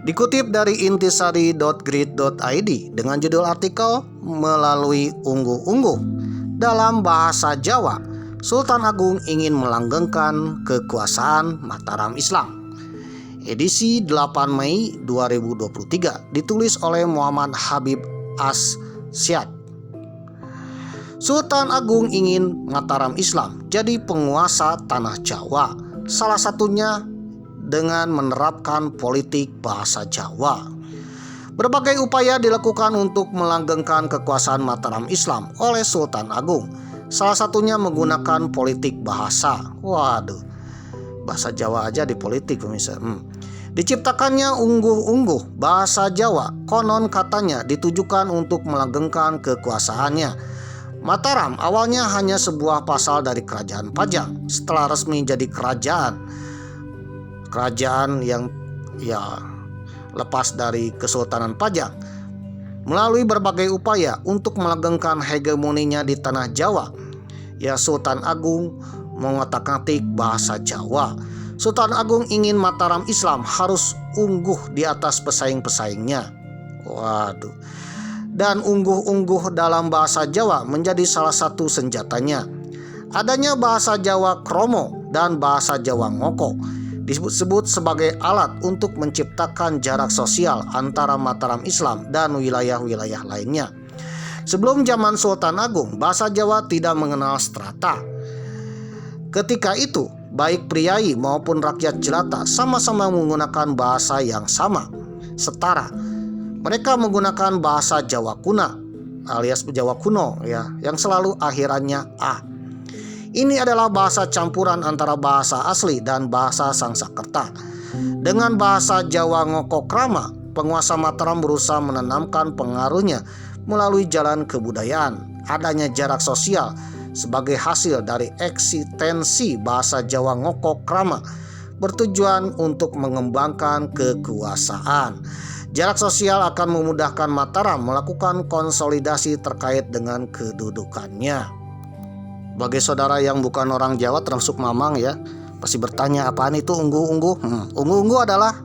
Dikutip dari intisari.grid.id dengan judul artikel melalui ungguh-ungguh dalam bahasa Jawa, Sultan Agung ingin melanggengkan kekuasaan Mataram Islam. Edisi 8 Mei 2023 ditulis oleh Muhammad Habib Asyad. Sultan Agung ingin Mataram Islam jadi penguasa tanah Jawa, salah satunya dengan menerapkan politik bahasa Jawa. Berbagai upaya dilakukan untuk melanggengkan kekuasaan Mataram Islam oleh Sultan Agung, salah satunya menggunakan politik bahasa. Waduh, bahasa Jawa aja di politik pemirsa. Diciptakannya ungguh-ungguh bahasa Jawa, konon katanya ditujukan untuk melanggengkan kekuasaannya. Mataram awalnya hanya sebuah pasal dari Kerajaan Pajang. Setelah resmi jadi kerajaan yang lepas dari Kesultanan Pajang, melalui berbagai upaya untuk melanggengkan hegemoninya di tanah Jawa, ya Sultan Agung mengotak-atik bahasa Jawa. Sultan Agung ingin Mataram Islam harus ungguh di atas pesaing-pesaingnya. Waduh. Dan ungguh-ungguh dalam bahasa Jawa menjadi salah satu senjatanya. Adanya bahasa Jawa kromo dan bahasa Jawa ngoko disebut sebagai alat untuk menciptakan jarak sosial antara Mataram Islam dan wilayah-wilayah lainnya. Sebelum zaman Sultan Agung, bahasa Jawa tidak mengenal strata. Ketika itu, baik priai maupun rakyat jelata sama-sama menggunakan bahasa yang sama, setara. Mereka menggunakan bahasa Jawa kuna alias Jawa kuno ya, yang selalu akhirannya a. Ini adalah bahasa campuran antara bahasa asli dan bahasa Sangsakerta. Dengan bahasa Jawa ngoko krama, penguasa Mataram berusaha menanamkan pengaruhnya melalui jalan kebudayaan. Adanya jarak sosial sebagai hasil dari eksistensi bahasa Jawa ngoko krama bertujuan untuk mengembangkan kekuasaan. Jarak sosial akan memudahkan Mataram melakukan konsolidasi terkait dengan kedudukannya. Bagi saudara yang bukan orang Jawa termasuk Mamang ya, pasti bertanya apaan itu ungguh-ungguh? Ungguh-ungguh adalah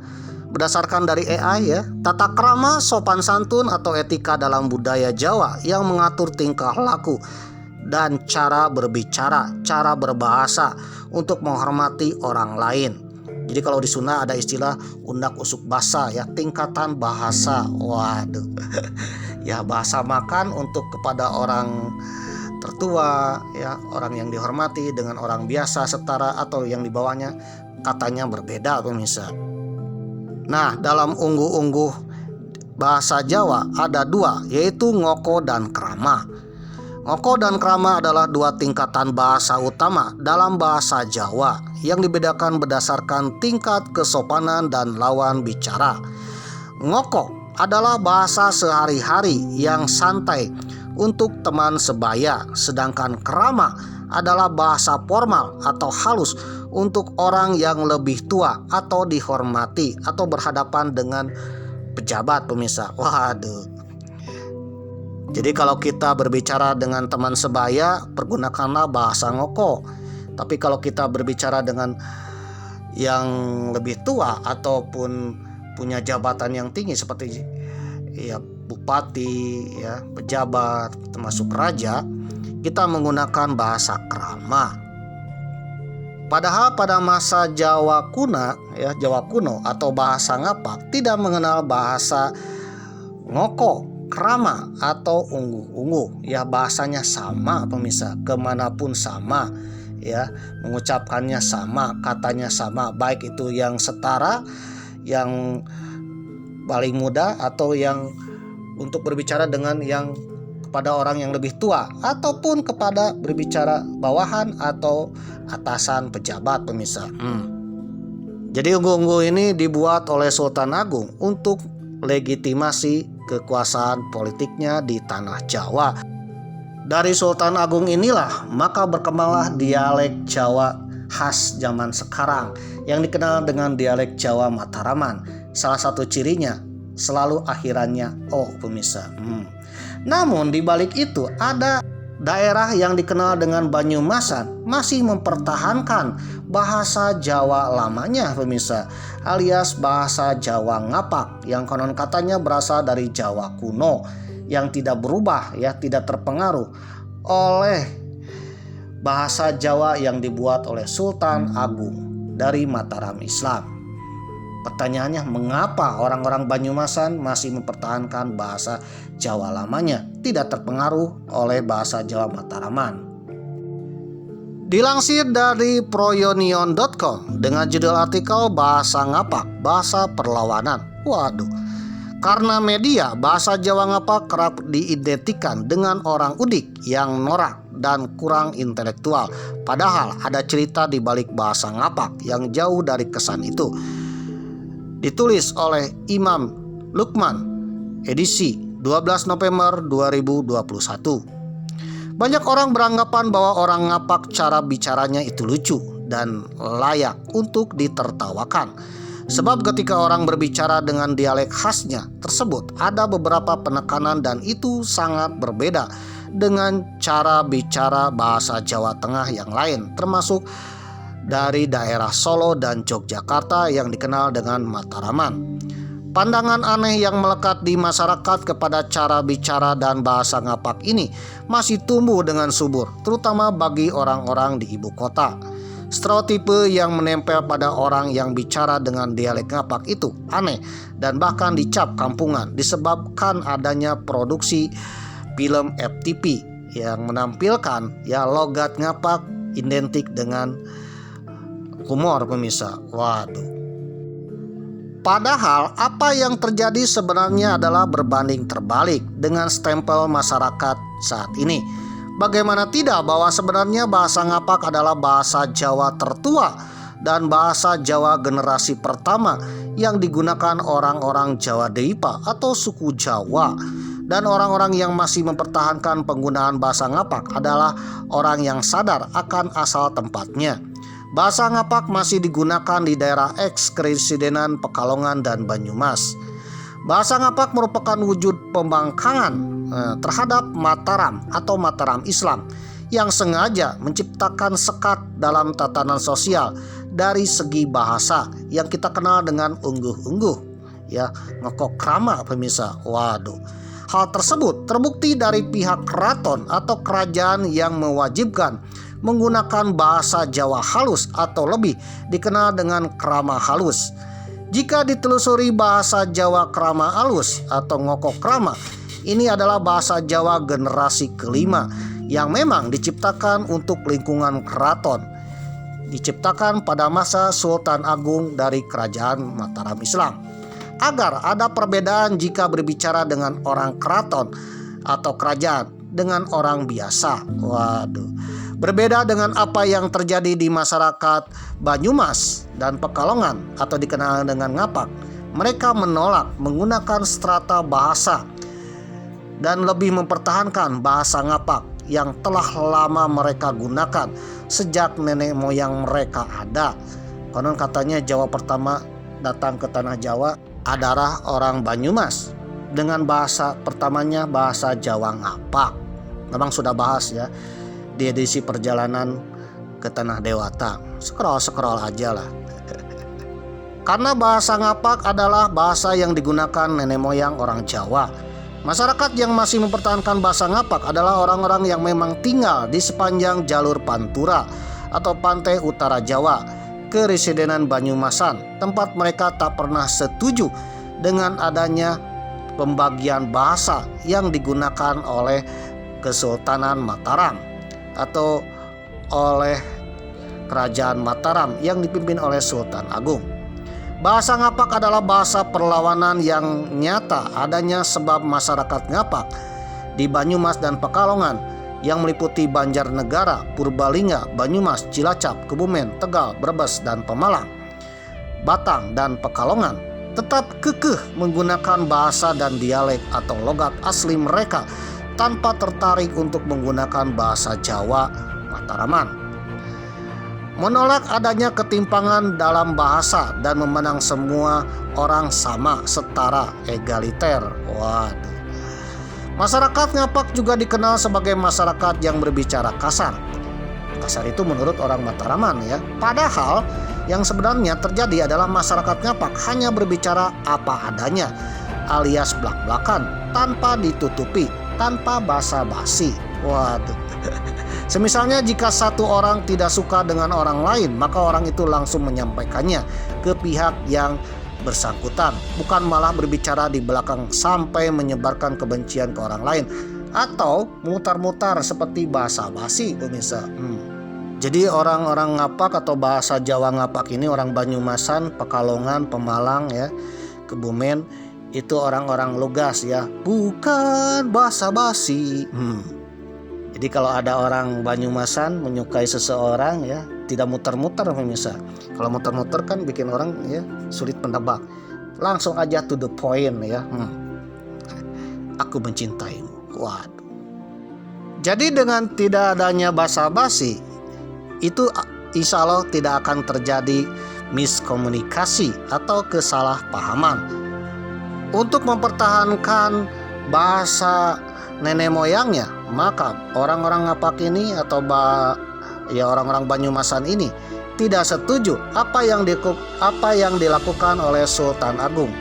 berdasarkan dari AI ya, tata krama, sopan santun atau etika dalam budaya Jawa yang mengatur tingkah laku dan cara berbicara, cara berbahasa untuk menghormati orang lain. Jadi kalau di Sunda ada istilah undak usuk basa ya, tingkatan bahasa. Waduh. Ya bahasa makan untuk kepada orang tertua ya, orang yang dihormati dengan orang biasa setara atau yang di bawahnya katanya berbeda pemirsa. Nah, dalam ungguh-ungguh bahasa Jawa ada dua, yaitu ngoko dan krama. Ngoko dan krama adalah dua tingkatan bahasa utama dalam bahasa Jawa yang dibedakan berdasarkan tingkat kesopanan dan lawan bicara. Ngoko adalah bahasa sehari-hari yang santai untuk teman sebaya, sedangkan krama adalah bahasa formal atau halus untuk orang yang lebih tua atau dihormati atau berhadapan dengan pejabat pemirsa. Waduh. Jadi kalau kita berbicara dengan teman sebaya, pergunakanlah bahasa ngoko. Tapi kalau kita berbicara dengan yang lebih tua ataupun punya jabatan yang tinggi seperti ya bupati, ya pejabat, termasuk raja, kita menggunakan bahasa krama. Padahal pada masa Jawa kuno, ya Jawa kuno atau bahasa Ngapak tidak mengenal bahasa ngoko, krama atau ungguh-ungguh. Ya bahasanya sama pemirsa, kemanapun sama. Ya mengucapkannya sama, katanya sama, baik itu yang setara, yang paling muda atau yang untuk berbicara dengan yang kepada orang yang lebih tua ataupun kepada berbicara bawahan atau atasan pejabat pemirsa. Jadi unggu-unggu ini dibuat oleh Sultan Agung untuk legitimasi kekuasaan politiknya di tanah Jawa. Dari Sultan Agung inilah maka berkembanglah dialek Jawa khas zaman sekarang yang dikenal dengan dialek Jawa Mataraman. Salah satu cirinya selalu akhirannya "o" pemirsa. Namun di balik itu ada daerah yang dikenal dengan Banyumasan masih mempertahankan bahasa Jawa lamanya pemirsa, alias bahasa Jawa Ngapak yang konon katanya berasal dari Jawa kuno yang tidak berubah ya, tidak terpengaruh oleh bahasa Jawa yang dibuat oleh Sultan Agung dari Mataram Islam. Pertanyaannya, mengapa orang-orang Banyumasan masih mempertahankan bahasa Jawa lamanya, tidak terpengaruh oleh bahasa Jawa Mataraman? Dilansir dari proyonion.com dengan judul artikel Bahasa Ngapak, Bahasa Perlawanan. Waduh, karena media, bahasa Jawa Ngapak kerap diidentikan dengan orang udik yang norak dan kurang intelektual. Padahal ada cerita di balik bahasa Ngapak yang jauh dari kesan itu. Ditulis oleh Imam Lukman, edisi 12 November 2021. Banyak orang beranggapan bahwa orang Ngapak cara bicaranya itu lucu dan layak untuk ditertawakan. Sebab ketika orang berbicara dengan dialek khasnya tersebut ada beberapa penekanan dan itu sangat berbeda dengan cara bicara bahasa Jawa Tengah yang lain, termasuk dari daerah Solo dan Yogyakarta yang dikenal dengan Mataraman. Pandangan aneh yang melekat di masyarakat kepada cara bicara dan bahasa Ngapak ini masih tumbuh dengan subur, terutama bagi orang-orang di ibu kota. Stereotipe yang menempel pada orang yang bicara dengan dialek Ngapak itu aneh dan bahkan dicap kampungan disebabkan adanya produksi film FTP yang menampilkan ya logat Ngapak identik dengan humor pemirsa. Waduh. Padahal apa yang terjadi sebenarnya adalah berbanding terbalik dengan stempel masyarakat saat ini. Bagaimana tidak bahwa sebenarnya bahasa Ngapak adalah bahasa Jawa tertua dan bahasa Jawa generasi pertama yang digunakan orang-orang Jawa Deipa atau suku Jawa. Dan orang-orang yang masih mempertahankan penggunaan bahasa Ngapak adalah orang yang sadar akan asal tempatnya. Bahasa Ngapak masih digunakan di daerah eks-Kresidenan Pekalongan dan Banyumas. Bahasa Ngapak merupakan wujud pembangkangan terhadap Mataram atau Mataram Islam yang sengaja menciptakan sekat dalam tatanan sosial dari segi bahasa yang kita kenal dengan ungguh-ungguh ya, ngokok krama pemirsa. Waduh. Hal tersebut terbukti dari pihak keraton atau kerajaan yang mewajibkan menggunakan bahasa Jawa halus atau lebih dikenal dengan krama halus. Jika ditelusuri bahasa Jawa krama halus atau ngokok krama, ini adalah bahasa Jawa generasi kelima yang memang diciptakan untuk lingkungan keraton. Diciptakan pada masa Sultan Agung dari Kerajaan Mataram Islam. Agar ada perbedaan jika berbicara dengan orang keraton atau kerajaan dengan orang biasa. Waduh. Berbeda dengan apa yang terjadi di masyarakat Banyumas dan Pekalongan atau dikenal dengan Ngapak. Mereka menolak menggunakan strata bahasa dan lebih mempertahankan bahasa Ngapak yang telah lama mereka gunakan sejak nenek moyang mereka ada. Konon katanya Jawa pertama datang ke tanah Jawa adalah orang Banyumas dengan bahasa pertamanya bahasa Jawa Ngapak. Memang sudah bahas ya di edisi perjalanan ke Tanah Dewata. Scroll aja lah. Karena bahasa Ngapak adalah bahasa yang digunakan nenek moyang orang Jawa. Masyarakat yang masih mempertahankan bahasa Ngapak adalah orang-orang yang memang tinggal di sepanjang jalur Pantura atau pantai utara Jawa ke Residenan Banyumasan. Tempat mereka tak pernah setuju dengan adanya pembagian bahasa yang digunakan oleh Kesultanan Mataram atau oleh Kerajaan Mataram yang dipimpin oleh Sultan Agung. Bahasa Ngapak adalah bahasa perlawanan yang nyata adanya sebab masyarakat Ngapak di Banyumas dan Pekalongan yang meliputi Banjarnegara, Purbalingga, Banyumas, Cilacap, Kebumen, Tegal, Brebes, dan Pemalang, Batang, dan Pekalongan tetap kekeh menggunakan bahasa dan dialek atau logat asli mereka tanpa tertarik untuk menggunakan bahasa Jawa Mataraman. Menolak adanya ketimpangan dalam bahasa dan memandang semua orang sama, setara, egaliter. Waduh. Masyarakat Ngapak juga dikenal sebagai masyarakat yang berbicara kasar. Kasar itu menurut orang Mataraman ya. Padahal yang sebenarnya terjadi adalah masyarakat Ngapak hanya berbicara apa adanya, alias blak-blakan, tanpa ditutupi, tanpa basa-basi. Waduh. Semisalnya jika satu orang tidak suka dengan orang lain, maka orang itu langsung menyampaikannya ke pihak yang bersangkutan, bukan malah berbicara di belakang sampai menyebarkan kebencian ke orang lain atau mutar-mutar seperti basa-basi pemirsa. Jadi orang-orang Ngapak atau bahasa Jawa Ngapak ini, orang Banyumasan, Pekalongan, Pemalang ya, Kebumen, itu orang-orang lugas ya, bukan basa-basi. Jadi kalau ada orang Banyumasan menyukai seseorang ya, tidak muter-muter pemirsa. Kalau muter-muter kan bikin orang ya sulit menebak. Langsung aja to the point ya. Aku mencintaimu. Waduh. Jadi dengan tidak adanya basa-basi, itu insya Allah tidak akan terjadi miskomunikasi atau kesalahpahaman. Untuk mempertahankan bahasa nenek moyangnya, maka orang-orang Ngapak ini atau orang-orang Banyumasan ini tidak setuju apa yang dilakukan oleh Sultan Agung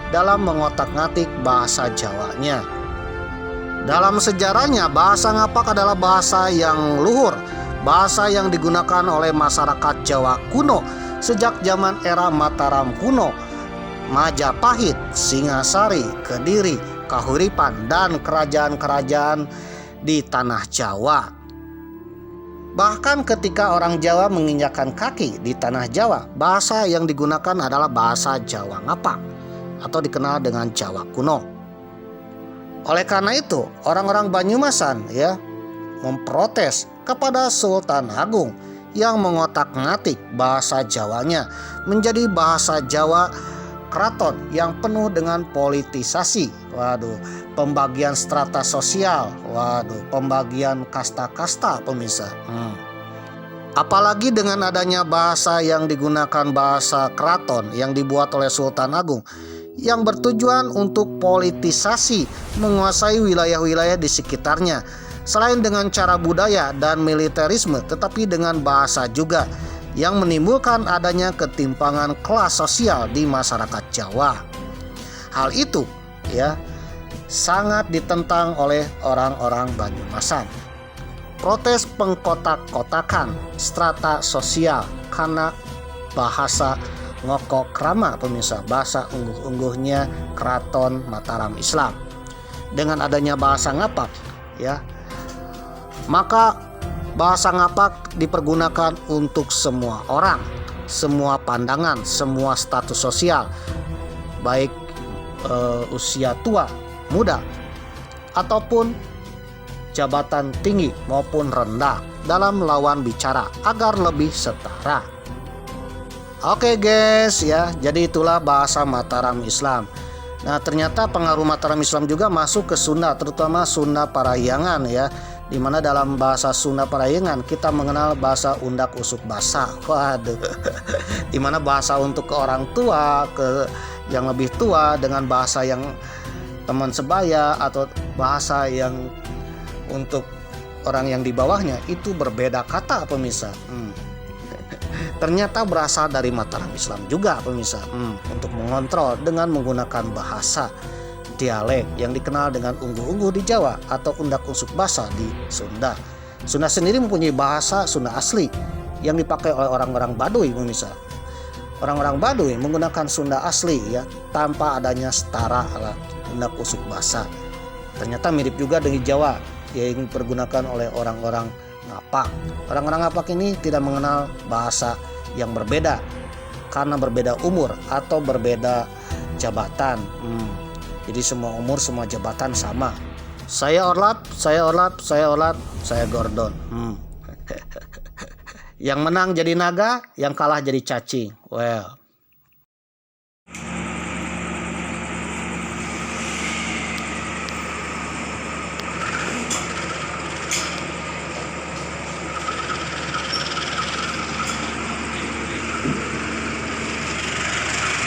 dalam mengotak-ngatik bahasa Jawanya. Dalam sejarahnya, bahasa Ngapak adalah bahasa yang luhur, bahasa yang digunakan oleh masyarakat Jawa kuno sejak zaman era Mataram kuno, Majapahit, Singasari, Kediri, Kahuripan, dan kerajaan-kerajaan di tanah Jawa. Bahkan ketika orang Jawa menginjakkan kaki di tanah Jawa, bahasa yang digunakan adalah bahasa Jawa Ngapak atau dikenal dengan Jawa kuno. Oleh karena itu, orang-orang Banyumasan ya memprotes kepada Sultan Agung yang mengotak-ngatik bahasa Jawanya menjadi bahasa Jawa keraton yang penuh dengan politisasi. Waduh, pembagian strata sosial. Waduh, pembagian kasta-kasta pemirsa. Apalagi dengan adanya bahasa yang digunakan, bahasa keraton yang dibuat oleh Sultan Agung yang bertujuan untuk politisasi, menguasai wilayah-wilayah di sekitarnya. Selain dengan cara budaya dan militerisme, tetapi dengan bahasa juga yang menimbulkan adanya ketimpangan kelas sosial di masyarakat Jawa. Hal itu ya sangat ditentang oleh orang-orang Banyumasan. Protes pengkotak-kotakan strata sosial karena bahasa ngokok krama pemirsa, bahasa ungguh-ungguhnya keraton Mataram Islam. Dengan adanya bahasa Ngapak ya, maka bahasa Ngapak dipergunakan untuk semua orang, semua pandangan, semua status sosial, baik usia tua, muda, ataupun jabatan tinggi maupun rendah dalam lawan bicara agar lebih setara. Oke guys ya, jadi itulah bahasa Mataram Islam. Nah ternyata pengaruh Mataram Islam juga masuk ke Sunda, terutama Sunda Parahyangan ya. Dimana dalam bahasa Sunda Parahyangan kita mengenal bahasa undak usuk basa. Waduh. Dimana bahasa untuk ke orang tua, ke yang lebih tua, dengan bahasa yang teman sebaya atau bahasa yang untuk orang yang di bawahnya itu berbeda kata pemirsa. Ternyata berasal dari Mataram Islam juga pemirsa, untuk mengontrol dengan menggunakan bahasa dialek yang dikenal dengan ungguh-ungguh di Jawa atau undak usuk basa di Sunda. Sunda sendiri mempunyai bahasa Sunda asli yang dipakai oleh orang-orang Baduy pemirsa. Orang-orang Baduy menggunakan Sunda asli ya, tanpa adanya setara undak usuk basa. Ternyata mirip juga dengan Jawa yang dipergunakan oleh orang-orang Ngapak. Orang-orang Ngapak ini tidak mengenal bahasa yang berbeda karena berbeda umur atau berbeda jabatan. Jadi semua umur, semua jabatan sama. Saya Orlap, saya Gordon. Yang menang jadi naga, yang kalah jadi cacing. Well.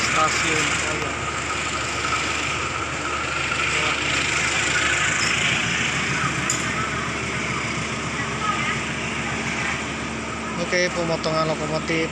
Stasiun saya. Oke, pemotongan lokomotif.